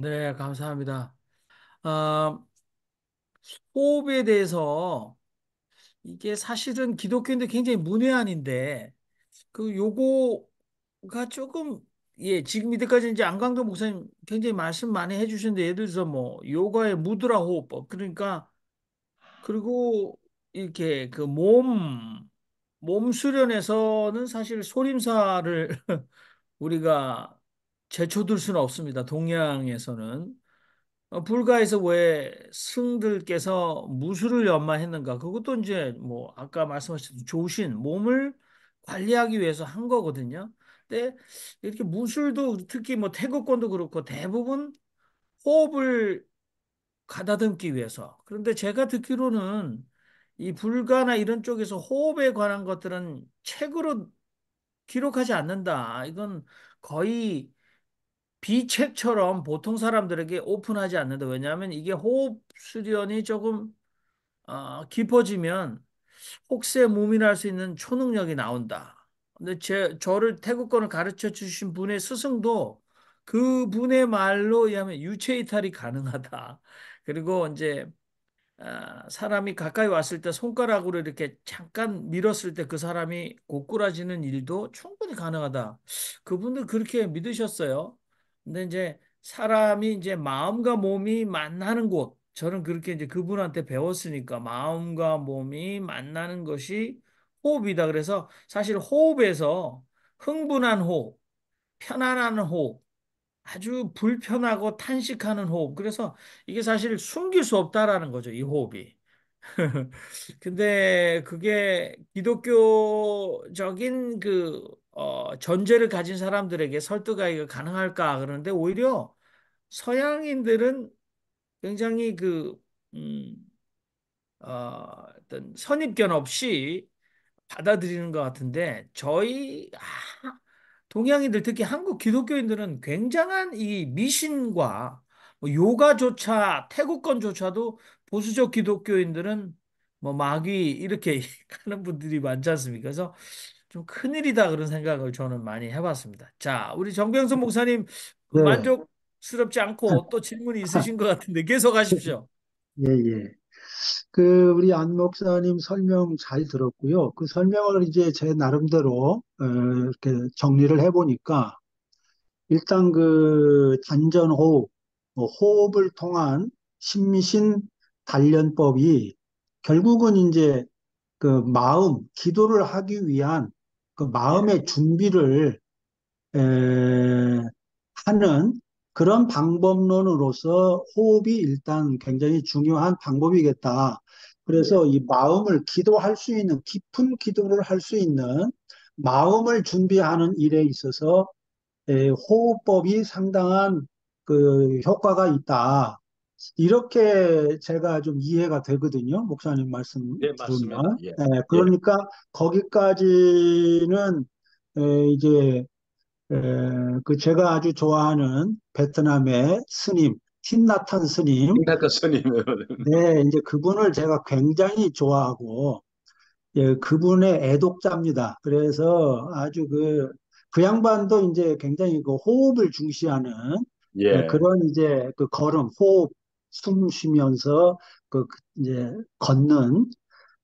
네, 감사합니다. 아, 호흡에 대해서 이게 사실은 기독교인들 굉장히 문외한인데 요거가 조금 지금 이때까지 이제 안광도 목사님 굉장히 말씀 많이 해주셨는데 예를 들어서 뭐 요가의 무드라 호흡법 그러니까 그리고 이렇게 몸 수련에서는 사실 소림사를 우리가 제쳐둘 수는 없습니다. 동양에서는. 불가에서 왜 승들께서 무술을 연마했는가? 그것도 이제 뭐 아까 말씀하신 조신 몸을 관리하기 위해서 한 거거든요. 근데 이렇게 무술도 특히 뭐 태국권도 그렇고 대부분 호흡을 가다듬기 위해서. 그런데 제가 듣기로는 이 불가나 이런 쪽에서 호흡에 관한 것들은 책으로 기록하지 않는다. 이건 거의 비책처럼 보통 사람들에게 오픈하지 않는다. 왜냐하면 이게 호흡 수련이 조금 깊어지면 혹세 무민할 수 있는 초능력이 나온다. 근데 저를 태국권을 가르쳐 주신 분의 스승도 그 분의 말로 의하면 유체 이탈이 가능하다. 그리고 이제 사람이 가까이 왔을 때 손가락으로 이렇게 잠깐 밀었을 때 그 사람이 고꾸라지는 일도 충분히 가능하다. 그분들 그렇게 믿으셨어요. 근데 이제 사람이 이제 마음과 몸이 만나는 곳, 저는 그렇게 이제 그분한테 배웠으니까 마음과 몸이 만나는 것이 호흡이다. 그래서 사실 호흡에서 흥분한 호흡, 편안한 호흡, 아주 불편하고 탄식하는 호흡. 그래서 이게 사실 숨길 수 없다라는 거죠, 이 호흡이. 근데 그게 기독교적인 전제를 가진 사람들에게 설득하기가 가능할까? 그런데 오히려 서양인들은 굉장히 음, 어떤 선입견 없이 받아들이는 것 같은데 동양인들 특히 한국 기독교인들은 굉장한 이 미신과 뭐 요가조차 태국권조차도 보수적 기독교인들은 뭐 마귀 이렇게 하는 분들이 많지 않습니까? 그래서 좀 큰일이다 그런 생각을 저는 많이 해봤습니다. 자, 우리 정병선 목사님 네. 만족스럽지 않고 또 질문이 있으신 것 같은데 계속 하십시오. 예, 예. 그, 우리 안 목사님 설명 잘 들었고요. 그 설명을 이제 제 나름대로, 이렇게 정리를 해보니까, 일단 그 단전호흡, 뭐 호흡을 통한 심신 단련법이 결국은 이제 그 마음, 기도를 하기 위한 그 예, 마음의 준비를 하는 그런 방법론으로서 호흡이 일단 굉장히 중요한 방법이겠다. 예, 그래서 이 마음을 기도할 수 있는, 깊은 기도를 할 수 있는 마음을 준비하는 일에 있어서 호흡법이 상당한 그 효과가 있다. 이렇게 제가 좀 이해가 되거든요. 목사님 말씀 네, 맞습니다. 들으면. 예, 예, 그러니까 거기까지는 이제 그 제가 아주 좋아하는 베트남의 스님, 틴나탄 스님, 김나타 스님. 네, 이제 그분을 제가 굉장히 좋아하고, 그분의 애독자입니다. 그래서 아주 그 양반도 이제 굉장히 그 호흡을 중시하는 예, 그런 이제 그 걸음, 호흡, 숨 쉬면서 이제 걷는,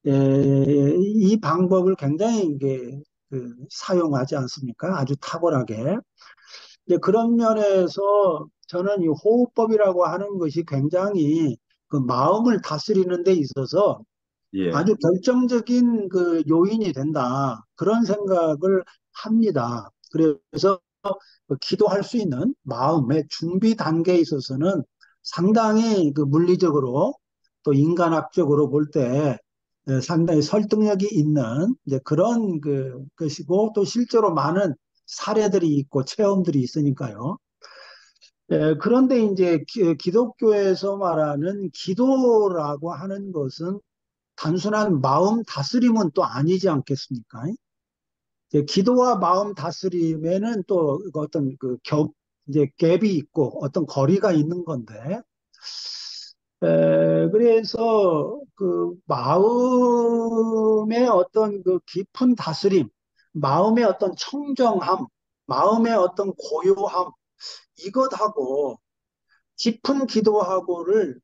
이 방법을 굉장히 이게 사용하지 않습니까? 아주 탁월하게. 이제 그런 면에서 저는 이 호흡법이라고 하는 것이 굉장히 그 마음을 다스리는 데 있어서 예, 아주 결정적인 그 요인이 된다. 그런 생각을 합니다. 그래서 그 기도할 수 있는 마음의 준비 단계에 있어서는 상당히 그 물리적으로 또 인간학적으로 볼 때 상당히 설득력이 있는 이제 그런 것이고 또 실제로 많은 사례들이 있고 체험들이 있으니까요. 그런데 이제 기독교에서 말하는 기도라고 하는 것은 단순한 마음 다스림은 또 아니지 않겠습니까? 이제 기도와 마음 다스림에는 또 어떤 이제 갭이 있고 어떤 거리가 있는 건데, 그래서 그 마음의 어떤 그 깊은 다스림, 마음의 어떤 청정함, 마음의 어떤 고요함, 이것하고 깊은 기도하고를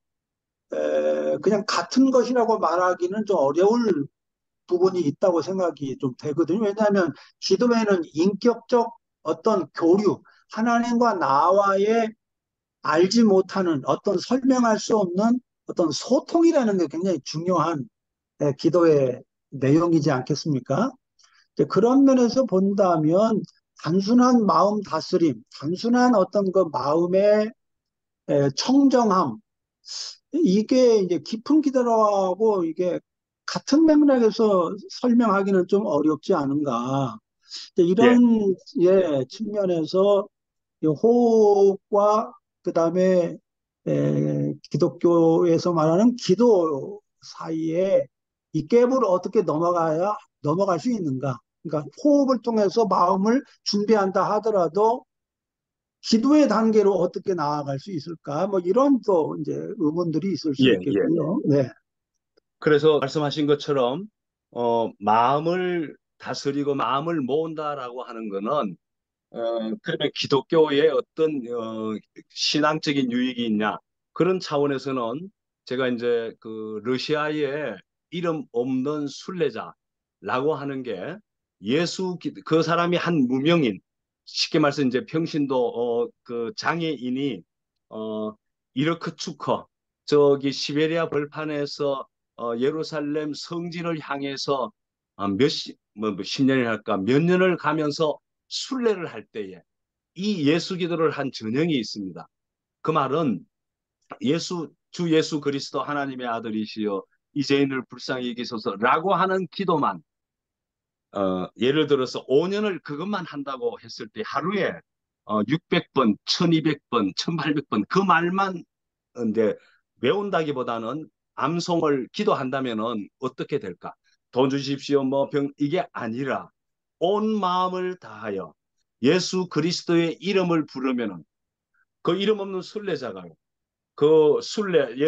그냥 같은 것이라고 말하기는 좀 어려울 부분이 있다고 생각이 좀 되거든요. 왜냐하면 기도에는 인격적 어떤 교류, 하나님과 나와의 알지 못하는 어떤 설명할 수 없는 어떤 소통이라는 게 굉장히 중요한 기도의 내용이지 않겠습니까? 이제 그런 면에서 본다면 단순한 마음 다스림, 단순한 어떤 그 마음의 청정함, 이게 이제 깊은 기도하고 이게 같은 맥락에서 설명하기는 좀 어렵지 않은가. 이제 예, 이런 측면에서 이 호흡과 그다음에 기독교에서 말하는 기도 사이에 이 갭을 어떻게 넘어갈 수 있는가? 그러니까 호흡을 통해서 마음을 준비한다 하더라도 기도의 단계로 어떻게 나아갈 수 있을까? 뭐 이런 또 이제 의문들이 있을 수 예, 예. 있겠고요. 네. 그래서 말씀하신 것처럼 마음을 다스리고 마음을 모은다라고 하는 거는 그러면 기독교의 어떤 신앙적인 유익이 있냐? 그런 차원에서는 제가 이제 그 러시아의 이름 없는 순례자라고 하는 게 그 사람이 한 무명인, 쉽게 말해서 이제 평신도 그 장애인이 어 이르크 추커 저기 시베리아 벌판에서 예루살렘 성지를 향해서 십 년이 할까 몇 년을 가면서 순례를 할 때에 이 예수 기도를 한 전형이 있습니다. 그 말은 주 예수 그리스도 하나님의 아들이시여 이제인을 불쌍히 여기소서라고 하는 기도만 예를 들어서 5년을 그것만 한다고 했을 때 하루에 600번, 1200번, 1800번 그 말만 이제 외운다기보다는 암송을 기도한다면은 어떻게 될까? 돈 주십시오, 뭐 병 이게 아니라 온 마음을 다하여 예수 그리스도의 이름을 부르면은 그 이름 없는 순례자가요. 그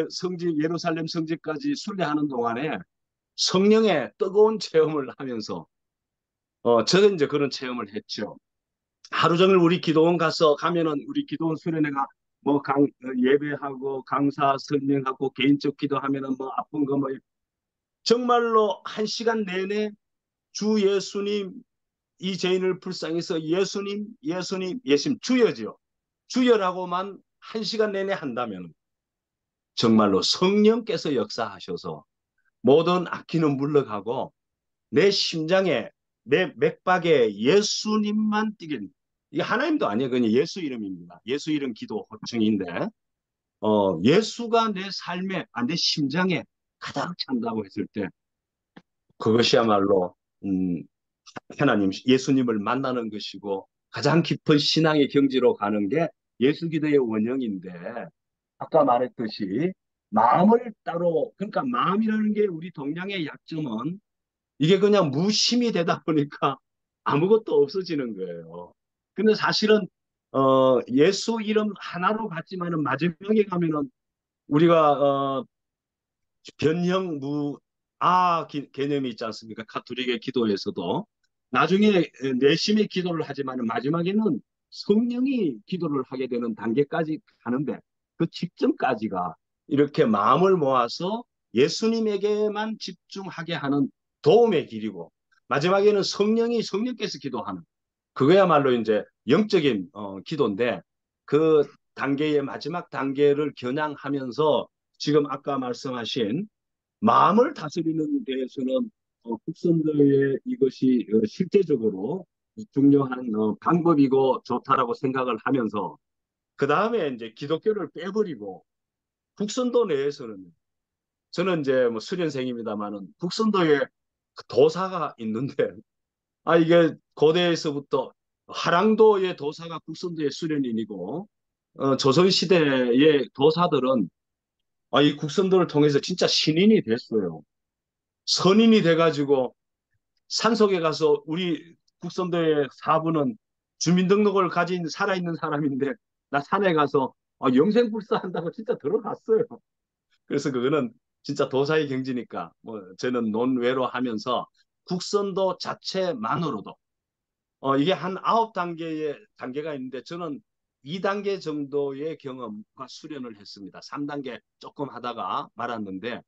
성지 예루살렘 성지까지 순례하는 동안에 성령의 뜨거운 체험을 하면서 저는 이제 그런 체험을 했죠. 하루 종일 우리 기도원 가면은 우리 기도원 수련회가 뭐 예배하고 강사 설명하고 개인적 기도하면은 뭐 아픈 거 뭐 정말로 1시간 내내 주 예수님 이 죄인을 불쌍해서 예수님 예수님 예수님 주여지요. 주여라고만 1시간 내내 한다면 정말로 성령께서 역사하셔서 모든 악기는 물러가고 내 심장에 내 맥박에 예수님만 뛰게 이게 하나님도 아니에요. 그냥 예수 이름입니다. 예수 이름 기도 호칭인데 예수가 내 삶에 내 심장에 가득 찬다고 했을 때 그것이야말로 하나님 예수님을 만나는 것이고 가장 깊은 신앙의 경지로 가는 게 예수 기도의 원형인데 아까 말했듯이 마음을 따로 그러니까 마음이라는 게 우리 동양의 약점은 이게 그냥 무심이 되다 보니까 아무것도 없어지는 거예요. 근데 사실은 예수 이름 하나로 갔지만은 마지막에 가면은 우리가 변형무아 개념이 있지 않습니까? 가톨릭의 기도에서도 나중에 내심의 기도를 하지만 마지막에는 성령이 기도를 하게 되는 단계까지 가는데 그 직전까지가 이렇게 마음을 모아서 예수님에게만 집중하게 하는 도움의 길이고 마지막에는 성령께서 기도하는 그거야말로 이제 영적인 기도인데 그 단계의 마지막 단계를 겨냥하면서 지금 아까 말씀하신 마음을 다스리는 데에서는 국선도의 이것이 실제적으로 중요한 방법이고 좋다라고 생각을 하면서 그 다음에 이제 기독교를 빼버리고 국선도 내에서는 저는 이제 뭐 수련생입니다만은 국선도에 그 도사가 있는데 이게 고대에서부터 하랑도의 도사가 국선도의 수련인이고 조선시대의 도사들은 이 국선도를 통해서 진짜 신인이 됐어요. 선인이 돼가지고 산속에 가서 우리 국선도의 사부는 주민등록을 가진 살아있는 사람인데 나 산에 가서 영생불사한다고 진짜 들어갔어요. 그래서 그거는 진짜 도사의 경지니까 뭐 저는 논외로 하면서 국선도 자체만으로도 이게 한 9단계의 단계가 있는데 저는 2단계 정도의 경험과 수련을 했습니다. 3단계 조금 하다가 말았는데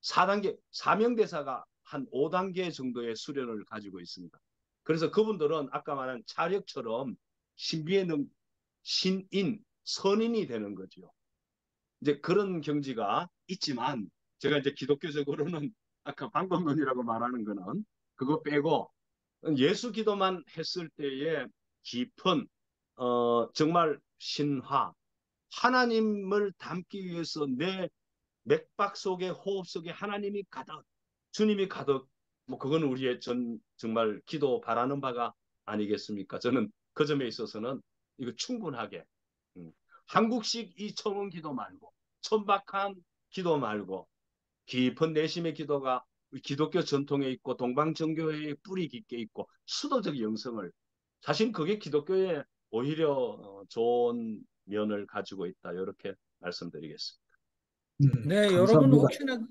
4단계 사명대사가 한 5단계 정도의 수련을 가지고 있습니다. 그래서 그분들은 아까 말한 차력처럼 신비의 신인, 선인이 되는 거죠. 이제 그런 경지가 있지만 제가 이제 기독교적으로는 아까 방법론이라고 말하는 거는 그거 빼고 예수 기도만 했을 때의 깊은 정말 신화 하나님을 담기 위해서 내 맥박 속에 호흡 속에 하나님이 가득 주님이 가득 뭐 그건 우리의 정말 기도 바라는 바가 아니겠습니까? 저는 그 점에 있어서는 이거 충분하게 음, 한국식 이 청원 기도 말고 천박한 기도 말고 깊은 내심의 기도가 기독교 전통에 있고 동방정교회의 뿌리 깊게 있고 수도적 영성을 사실 그게 기독교의 오히려 좋은 면을 가지고 있다 이렇게 말씀드리겠습니다. 네, 여러분 감사합니다. 혹시나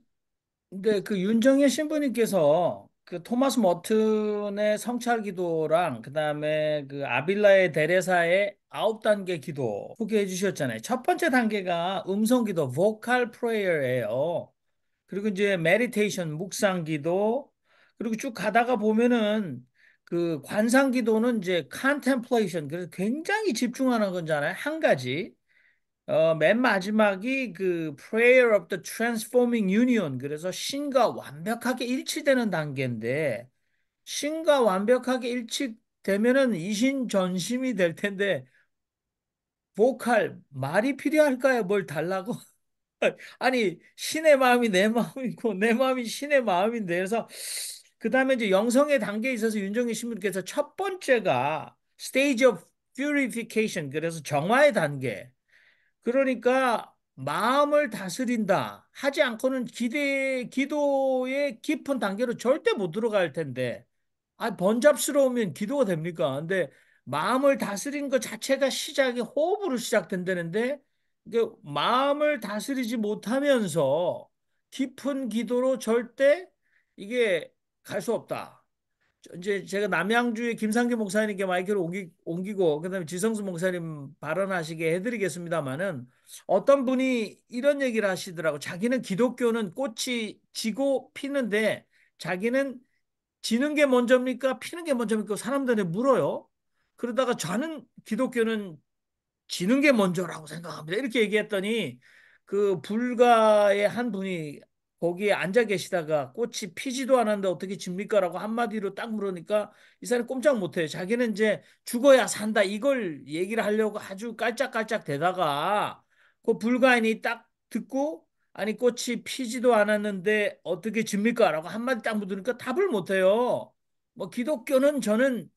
근데 그 윤정혜 신부님께서 그 토마스 머튼의 성찰 기도랑 그다음에 그 아빌라의 데레사의 9단계 기도 소개해 주셨잖아요. 첫 번째 단계가 음성 기도, vocal prayer예요. 그리고 이제 메디테이션, 묵상 기도, 그리고 쭉 가다가 보면은 그 관상 기도는 이제 contemplation, 그래서 굉장히 집중하는 거잖아요. 한 가지. 맨 마지막이 그 Prayer of the Transforming Union. 그래서 신과 완벽하게 일치되는 단계인데, 신과 완벽하게 일치되면은 이신전심이 될 텐데, 보컬, 말이 필요할까요? 뭘 달라고? 아니, 신의 마음이 내 마음이고, 내 마음이 신의 마음인데, 그래서, 그 다음에 이제 영성의 단계에 있어서 윤정희 신부님께서 첫 번째가 Stage of Purification. 그래서 정화의 단계. 그러니까 마음을 다스린다 하지 않고는 기도의 깊은 단계로 절대 못 들어갈 텐데, 번잡스러우면 기도가 됩니까? 근데 마음을 다스린 것 자체가 시작이 호흡으로 시작된다는데, 이게 마음을 다스리지 못하면서 깊은 기도로 절대 이게 갈 수 없다. 이제 제가 남양주의 김상규 목사님께 마이크를 옮기고 그다음에 지성수 목사님 발언하시게 해드리겠습니다마는 어떤 분이 이런 얘기를 하시더라고. 자기는 기독교는 꽃이 지고 피는데 자기는 지는 게 먼저입니까? 피는 게 먼저입니까? 사람들이 물어요. 그러다가 저는 기독교는 지는 게 먼저라고 생각합니다. 이렇게 얘기했더니 그 불가의 한 분이 거기에 앉아 계시다가 꽃이 피지도 않았는데 어떻게 집니까라고 한마디로 딱 물으니까 이 사람이 꼼짝 못해요. 자기는 이제 죽어야 산다 이걸 얘기를 하려고 아주 깔짝깔짝 대다가 그 불가인이 딱 듣고 아니 꽃이 피지도 않았는데 어떻게 집니까라고 한마디 딱 묻으니까 답을 못해요. 뭐 기독교는 저는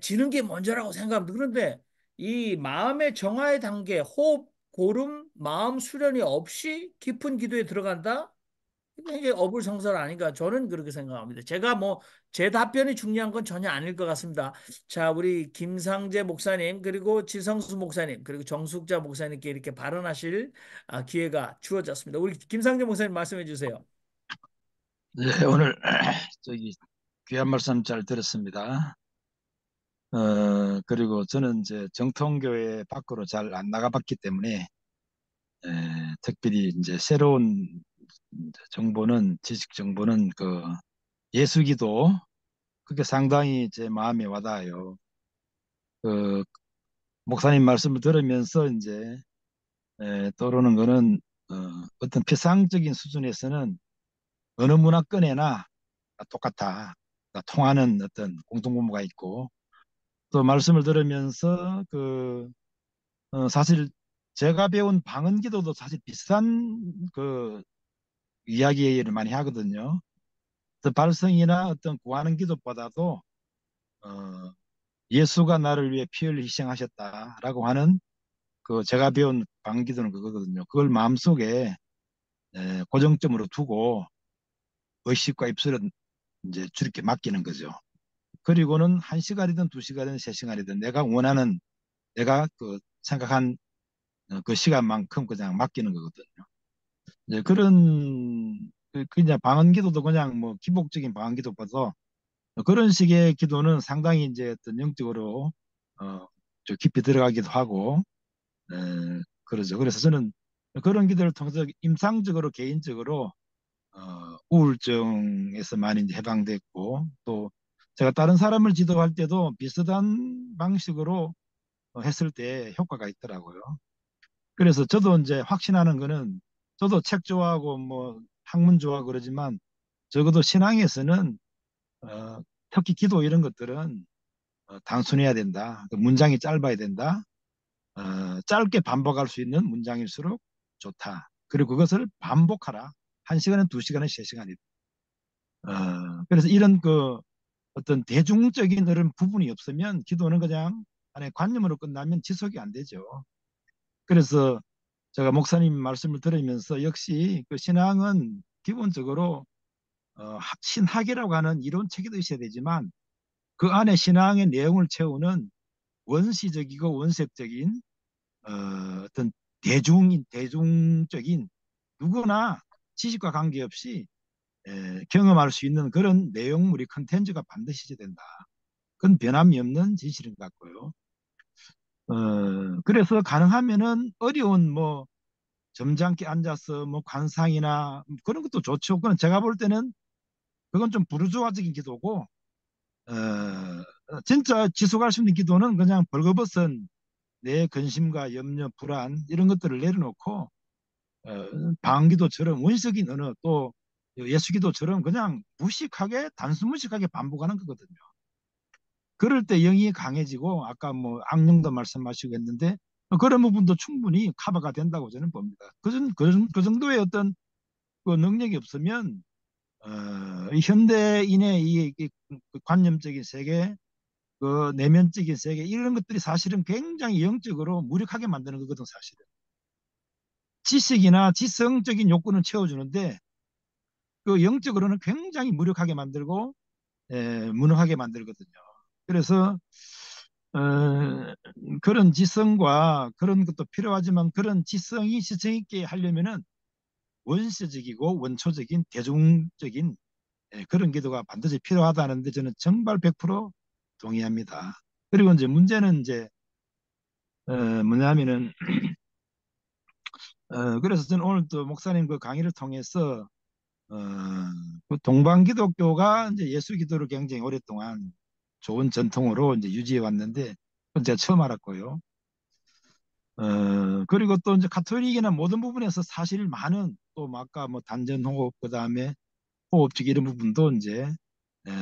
지는 게 먼저라고 생각합니다. 그런데 이 마음의 정화의 단계, 호흡, 고름, 마음 수련이 없이 깊은 기도에 들어간다? 이게 어불성설 아닌가? 저는 그렇게 생각합니다. 제가 뭐 제 답변이 중요한 건 전혀 아닐 것 같습니다. 자, 우리 김상재 목사님, 그리고 지성수 목사님, 그리고 정숙자 목사님께 이렇게 발언하실 기회가 주어졌습니다. 우리 김상재 목사님 말씀해 주세요. 네, 오늘 저기 귀한 말씀 잘 들었습니다. 그리고 저는 이제 정통교회 밖으로 잘 안 나가봤기 때문에 특별히 이제 새로운 정보는 지식 정보는 그 예수기도 그게 상당히 제 마음에 와닿아요. 그 목사님 말씀을 들으면서 이제 떠오르는 거는 어, 어떤 피상적인 수준에서는 어느 문화권에나 똑같아. 통하는 어떤 공통분모가 있고 또 말씀을 들으면서 사실 제가 배운 방언기도도 사실 비슷한 그 이야기를 많이 하거든요. 또 발성이나 어떤 구하는 기도보다도 어, 예수가 나를 위해 피 흘려 희생하셨다라고 하는 그 제가 배운 방언기도는 그거거든요. 그걸 마음속에 고정점으로 두고 의식과 입술은 이제 주님께 맡기는 거죠. 그리고는 한 시간이든 두 시간이든 세 시간이든 내가 원하는 내가 그 생각한 그 시간만큼 그냥 맡기는 거거든요. 이제 그런 그냥 방언기도도 그냥 뭐 기복적인 방언기도보다 그런 식의 기도는 상당히 이제 어떤 영적으로 좀 깊이 들어가기도 하고 에, 그러죠. 그래서 저는 그런 기도를 통해서 임상적으로 개인적으로 우울증에서 많이 이제 해방됐고 또 제가 다른 사람을 지도할 때도 비슷한 방식으로 했을 때 효과가 있더라고요. 그래서 저도 이제 확신하는 거는 저도 책 좋아하고 뭐 학문 좋아하고 그러지만 적어도 신앙에서는 특히 기도 이런 것들은 단순해야 된다. 그 문장이 짧아야 된다. 짧게 반복할 수 있는 문장일수록 좋다. 그리고 그것을 반복하라. 1시간은 2시간은 3시간이다. 그래서 이런 그 어떤 대중적인 그런 부분이 없으면 기도는 그냥 하나의 관념으로 끝나면 지속이 안 되죠. 그래서 제가 목사님 말씀을 들으면서 역시 그 신앙은 기본적으로 신학이라고 하는 이론 체계도 있어야 되지만 그 안에 신앙의 내용을 채우는 원시적이고 원색적인 어떤 대중적인 누구나 지식과 관계없이 경험할 수 있는 그런 내용물이 컨텐츠가 반드시 있어야 된다. 그건 변함이 없는 진실인 것 같고요. 그래서 가능하면은 어려운 뭐 점잖게 앉아서 뭐 관상이나 그런 것도 좋죠. 그건 제가 볼 때는 그건 좀 부르주아적인 기도고 진짜 지속할 수 있는 기도는 그냥 벌거벗은 내 근심과 염려, 불안 이런 것들을 내려놓고 방기도처럼 원식인 언어 또 예수기도처럼 그냥 무식하게 단순 무식하게 반복하는 거거든요. 그럴 때 영이 강해지고 아까 뭐 악령도 말씀하시고 했는데 그런 부분도 충분히 커버가 된다고 저는 봅니다. 그 정도의 어떤 그 능력이 없으면 이 현대인의 그 관념적인 세계, 그 내면적인 세계 이런 것들이 사실은 굉장히 영적으로 무력하게 만드는 거거든 사실은. 지식이나 지성적인 욕구는 채워주는데 그 영적으로는 굉장히 무력하게 만들고 무능하게 만들거든요. 그래서 어, 그런 지성과 그런 것도 필요하지만 그런 지성이 지성 있게 하려면은 원시적이고 원초적인 대중적인 그런 기도가 반드시 필요하다는데 저는 정말 100% 동의합니다. 그리고 이제 문제는 이제 뭐냐면은 그래서 저는 오늘 또 목사님 그 강의를 통해서 어, 그 동방 기독교가 이제 예수 기도를 굉장히 오랫동안 좋은 전통으로 이제 유지해 왔는데 그건 제가 처음 알았고요. 그리고 또 이제 가톨릭이나 모든 부분에서 사실 많은 또뭐 아까 뭐 단전호흡 그다음에 호흡식 이런 부분도 이제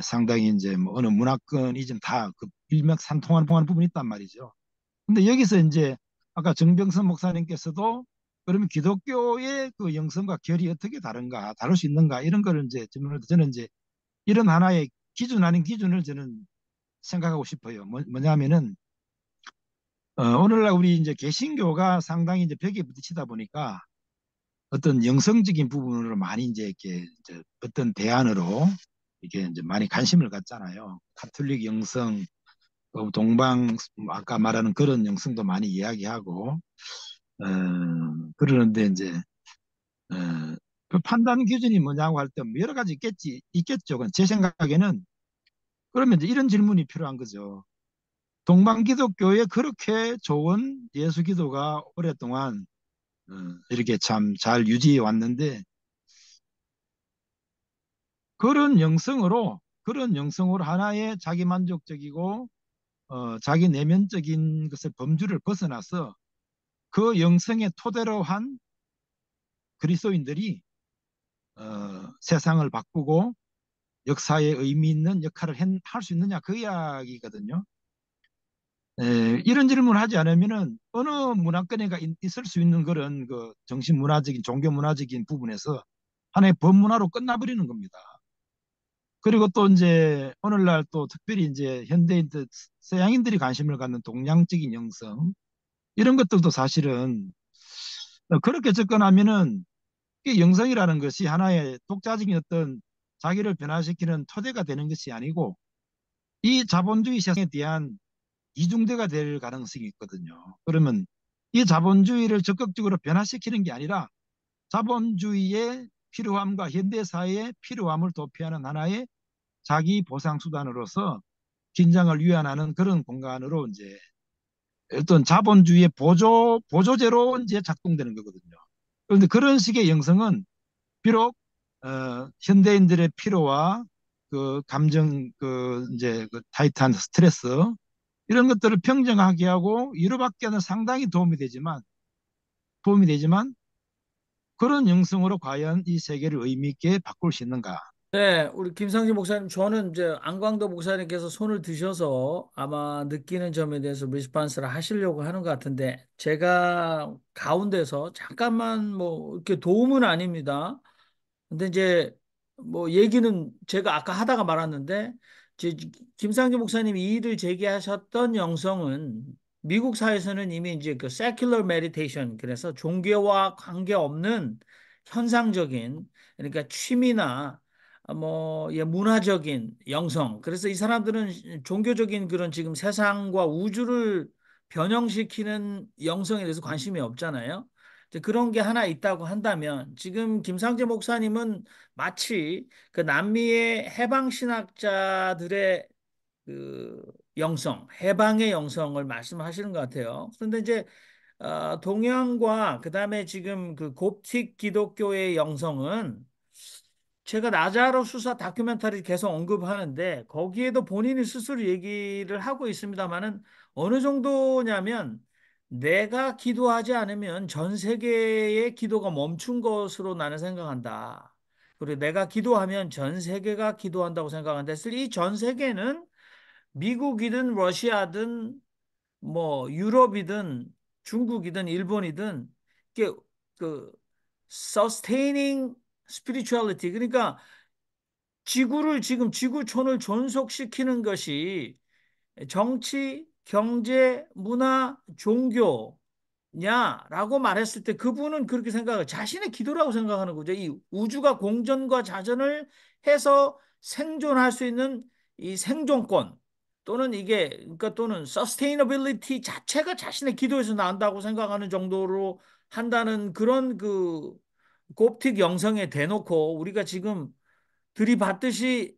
상당히 이제 뭐 어느 문화권이즘 다그 일맥상통하는 부분이 있단 말이죠. 근데 여기서 이제 아까 정병선 목사님께서도 그러면 기독교의 그 영성과 결이 어떻게 다른가, 다를 수 있는가 이런 거를 이제 저는 이제 이런 하나의 기준 아닌 기준을 저는 생각하고 싶어요. 뭐냐면은 오늘날 우리 이제 개신교가 상당히 이제 벽에 부딪히다 보니까 어떤 영성적인 부분으로 많이 이제 이렇게 이제 어떤 대안으로 이게 이제 많이 관심을 갖잖아요. 카톨릭 영성, 동방 아까 말하는 그런 영성도 많이 이야기하고 그러는데 이제 어, 그 판단 기준이 뭐냐고 할 때 여러 가지 있겠죠. 제 생각에는 그러면 이제 이런 질문이 필요한 거죠. 동방 기독교에 그렇게 좋은 예수 기도가 오랫동안 이렇게 참 잘 유지해 왔는데 그런 영성으로 하나의 자기 만족적이고 자기 내면적인 것을 범주를 벗어나서 그 영성의 토대로 한 그리스도인들이 세상을 바꾸고 역사에 의미 있는 역할을 할 수 있느냐 그 이야기거든요. 이런 질문을 하지 않으면은 어느 문화권에 있을 수 있는 그런 그 정신 문화적인 종교 문화적인 부분에서 하나의 범문화로 끝나버리는 겁니다. 그리고 또 이제 오늘날 또 특별히 이제 현대인들 서양인들이 관심을 갖는 동양적인 영성 이런 것들도 사실은 그렇게 접근하면은 이 영성이라는 것이 하나의 독자적인 어떤 자기를 변화시키는 토대가 되는 것이 아니고 이 자본주의 세상에 대한 이중대가 될 가능성이 있거든요. 그러면 이 자본주의를 적극적으로 변화시키는 게 아니라 자본주의의 필요함과 현대사회의 필요함을 도피하는 하나의 자기 보상 수단으로서 긴장을 유연하는 그런 공간으로 이제 어떤 자본주의의 보조제로 이제 작동되는 거거든요. 그런데 그런 식의 영성은 비록 현대인들의 피로와 그 감정 그 이제 그 타이트한 스트레스 이런 것들을 평정하게 하고 위로받기에는 상당히 도움이 되지만 그런 영성으로 과연 이 세계를 의미 있게 바꿀 수 있는가? 네, 우리 김상진 목사님, 저는 이제 안광도 목사님께서 손을 드셔서 아마 느끼는 점에 대해서 리스판스를 하시려고 하는 것 같은데, 제가 가운데서 잠깐만 뭐 이렇게 도움은 아닙니다. 근데 이제 뭐 얘기는 제가 아까 하다가 말았는데, 제 김상진 목사님이 이 일을 제기하셨던 영성은 미국 사회에서는 이미 이제 그 secular meditation, 그래서 종교와 관계없는 현상적인, 그러니까 취미나 뭐 예, 문화적인 영성. 그래서 이 사람들은 종교적인 그런 지금 세상과 우주를 변형시키는 영성에 대해서 관심이 없잖아요. 이제 그런 게 하나 있다고 한다면, 지금 김상재 목사님은 마치 그 남미의 해방 신학자들의 그 영성, 해방의 영성을 말씀하시는 것 같아요. 그런데 이제 동양과 그다음에 지금 그 kop틱 기독교의 영성은, 제가 나자로 수사 다큐멘터리 계속 언급하는데 거기에도 본인이 스스로 얘기를 하고 있습니다만은, 어느 정도냐면 내가 기도하지 않으면 전 세계의 기도가 멈춘 것으로 나는 생각한다. 그리고 내가 기도하면 전 세계가 기도한다고 생각한다. 그래서 이 전 세계는 미국이든 러시아든 뭐 유럽이든 중국이든 일본이든, 이게 그 sustaining spirituality, 그러니까 지구를 지금 지구촌을 존속시키는 것이 정치, 경제, 문화, 종교냐라고 말했을 때, 그분은 그렇게 생각을 자신의 기도라고 생각하는 거죠. 이 우주가 공전과 자전을 해서 생존할 수 있는 이 생존권, 또는 이게 그러니까 또는 sustainability 자체가 자신의 기도에서 나온다고 생각하는 정도로 한다는 그런 그 곱틱 영성에 대놓고, 우리가 지금 들이받듯이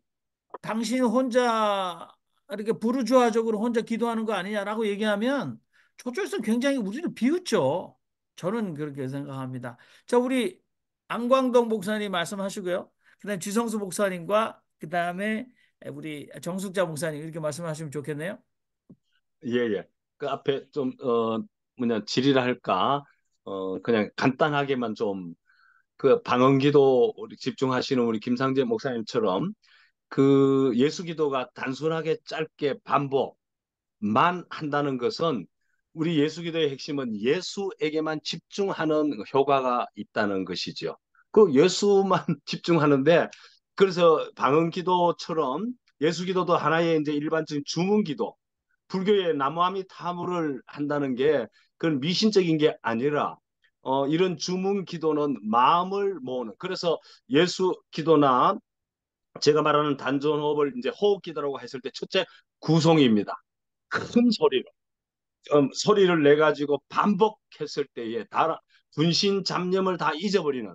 당신 혼자 이렇게 부르주아적으로 혼자 기도하는 거 아니냐라고 얘기하면, 저쪽에서는 굉장히 우리를 비웃죠. 저는 그렇게 생각합니다. 자, 우리 안광동 목사님 말씀하시고요. 그다음 지성수 목사님과 그다음에 우리 정숙자 목사님, 이렇게 말씀하시면 좋겠네요. 예, 예. 그 앞에 좀, 뭐냐, 질의를 할까? 그냥 간단하게만 좀, 그 방언기도 우리 집중하시는 우리 김상재 목사님처럼 그 예수 기도가 단순하게 짧게 반복만 한다는 것은, 우리 예수 기도의 핵심은 예수에게만 집중하는 효과가 있다는 것이죠. 그 예수만 집중하는데, 그래서 방언기도처럼 예수 기도도 하나의 이제 일반적인 주문 기도, 불교의 나무아미 타무를 한다는 게 그건 미신적인 게 아니라, 이런 주문 기도는 마음을 모으는, 그래서 예수 기도나 제가 말하는 단전호흡을 이제 호흡 기도라고 했을 때, 첫째 구성입니다. 큰 소리로 소리를 내 가지고 반복했을 때에 분신 잡념을 다 잊어버리는.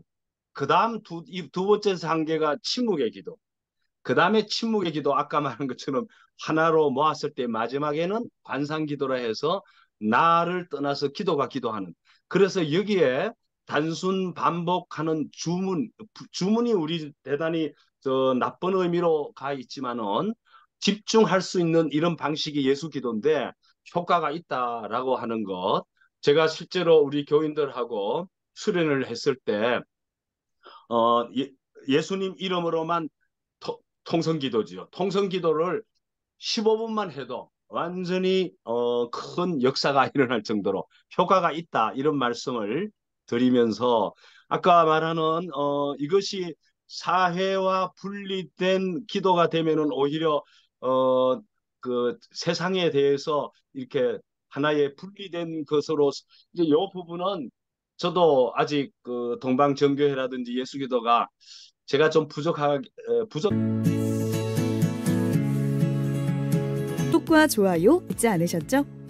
그다음 두 번째 단계가 침묵의 기도. 그 다음에 침묵의 기도, 아까 말한 것처럼 하나로 모았을 때 마지막에는 관상기도라 해서 나를 떠나서 기도가 기도하는. 그래서 여기에 단순 반복하는 주문이 우리 대단히 나쁜 의미로 가 있지만은, 집중할 수 있는 이런 방식이 예수 기도인데 효과가 있다라고 하는 것. 제가 실제로 우리 교인들하고 수련을 했을 때, 예수님 이름으로만 통성기도지요. 통성기도를 15분만 해도 완전히 큰 역사가 일어날 정도로 효과가 있다, 이런 말씀을 드리면서, 아까 말하는 이것이 사회와 분리된 기도가 되면은 오히려 어, 그 세상에 대해서 이렇게 하나의 분리된 것으로, 이제 이 부분은 저도 아직 그 동방정교회라든지 예수기도가 제가 좀 부족. 구독과 좋아요 잊지 않으셨죠?